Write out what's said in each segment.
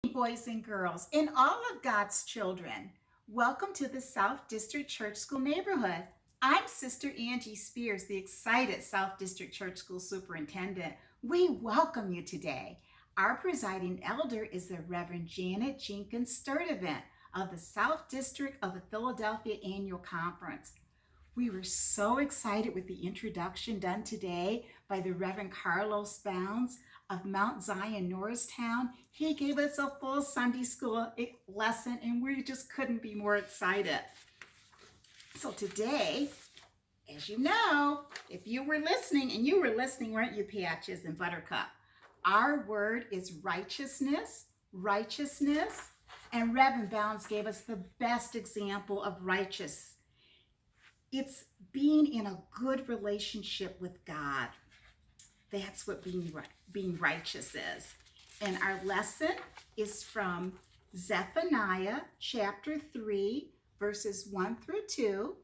Boys and girls, and all of God's children. Welcome to the South District Church School neighborhood. I'm Sister Angie Spears, the excited South District Church School Superintendent. We welcome you today. Our presiding elder is the Reverend Janet Jenkins Sturdivant of the South District of the Philadelphia Annual Conference. We were so excited with the introduction done today by the Reverend Carlos Bounds of Mount Zion, Norristown. He gave us a full Sunday school lesson, and we just couldn't be more excited. So today, as you know, if you were listening, and you were listening, weren't you, Patches and Buttercup? Our word is righteousness, righteousness, and Reverend Bounds gave us the best example of righteous. It's being in a good relationship with God. That's what being righteous is. And our lesson is from Zephaniah chapter 3, verses 1 through 2,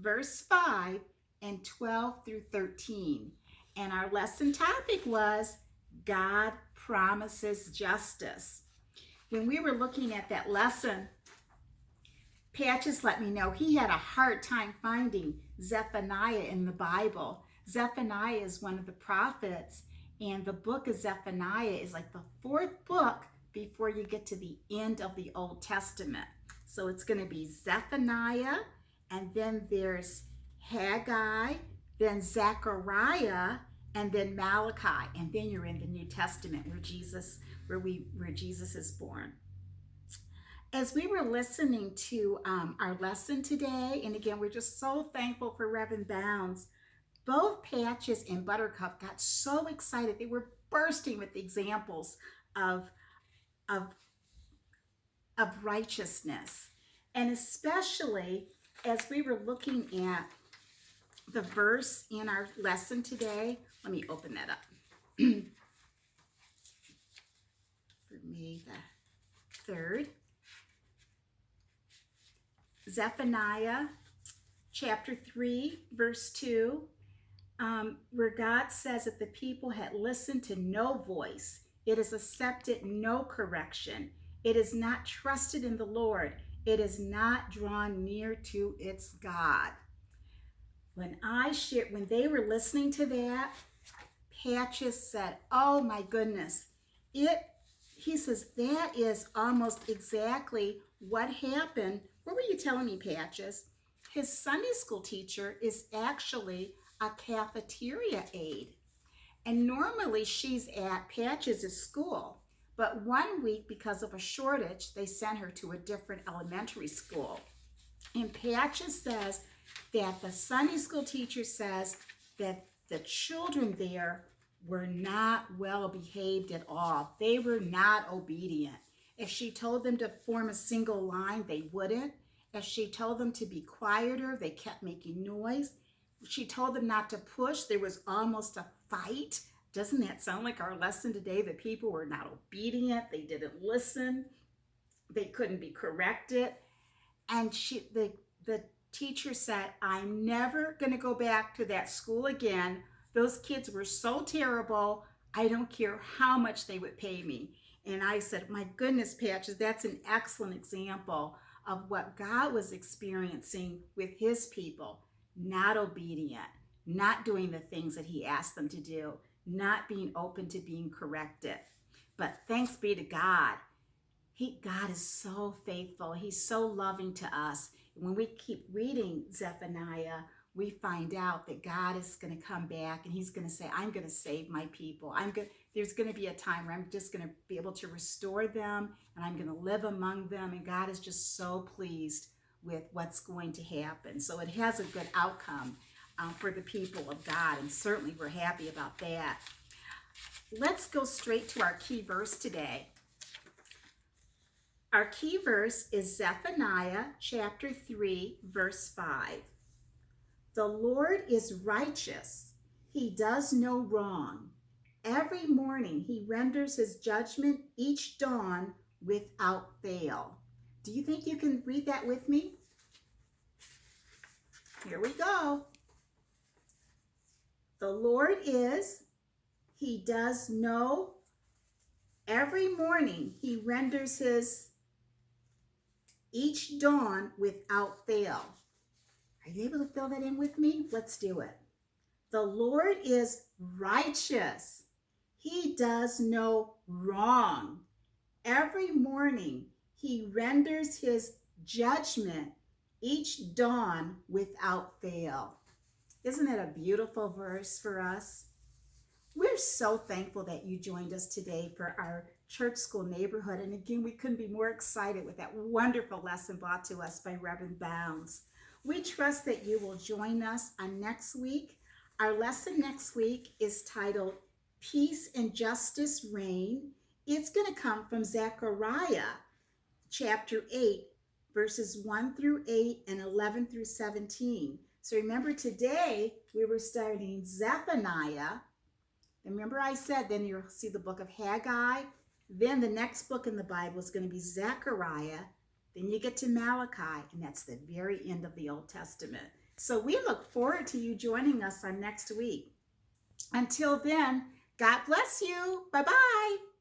verse 5, and 12 through 13. And our lesson topic was God promises justice. When we were looking at that lesson, Patches let me know he had a hard time finding Zephaniah in the Bible. Zephaniah is one of the prophets, and the book of Zephaniah is like the fourth book before you get to the end of the Old Testament. So it's going to be Zephaniah, and then there's Haggai, then Zechariah, and then Malachi, and then you're in the New Testament where Jesus is born. As we were listening to our lesson today, and again, we're just so thankful for Reverend Bounds, both Patches and Buttercup got so excited. They were bursting with examples of righteousness. And especially as we were looking at the verse in our lesson today, let me open that up. For May the 3rd. Zephaniah chapter 3, verse 2, where God says that the people had listened to no voice. It has accepted no correction. It is not trusted in the Lord. It is not drawn near to its God. When they were listening to that, Patches said, oh my goodness, he says, that is almost exactly what happened. What were you telling me, Patches? His Sunday school teacher is actually a cafeteria aide. And normally she's at Patches' school. But one week, because of a shortage, they sent her to a different elementary school. And Patches says that the Sunday school teacher says that the children there were not well behaved at all. They were not obedient. If she told them to form a single line, they wouldn't. If she told them to be quieter, they kept making noise. She told them not to push. There was almost a fight. Doesn't that sound like our lesson today? That people were not obedient. They didn't listen. They couldn't be corrected. And the teacher said, I'm never going to go back to that school again. Those kids were so terrible. I don't care how much they would pay me. And I said, my goodness, Patches, that's an excellent example of what God was experiencing with his people. Not obedient, not doing the things that he asked them to do, not being open to being corrected. But thanks be to God. God is so faithful. He's so loving to us. When we keep reading Zephaniah, we find out that God is going to come back and he's going to say, I'm going to save my people. There's going to be a time where I'm just going to be able to restore them and I'm going to live among them. And God is just so pleased with what's going to happen. So it has a good outcome for the people of God. And certainly we're happy about that. Let's go straight to our key verse today. Our key verse is Zephaniah chapter 3, verse 5. The Lord is righteous. He does no wrong. Every morning he renders his judgment each dawn without fail. Do you think you can read that with me? Here we go. The Lord is, he does no Every morning he renders his each dawn without fail. Are you able to fill that in with me? Let's do it. The Lord is righteous. He does no wrong. Every morning he renders his judgment each dawn without fail. Isn't it a beautiful verse for us? We're so thankful that you joined us today for our church school neighborhood. And again, we couldn't be more excited with that wonderful lesson brought to us by Reverend Bounds. We trust that you will join us on next week. Our lesson next week is titled Peace and Justice Reign. It's going to come from Zechariah chapter 8, verses 1 through 8 and 11 through 17. So remember, today we were studying Zephaniah. Remember I said then you'll see the book of Haggai. Then the next book in the Bible is going to be Zechariah. Then you get to Malachi, and that's the very end of the Old Testament. So we look forward to you joining us on next week. Until then, God bless you. Bye-bye.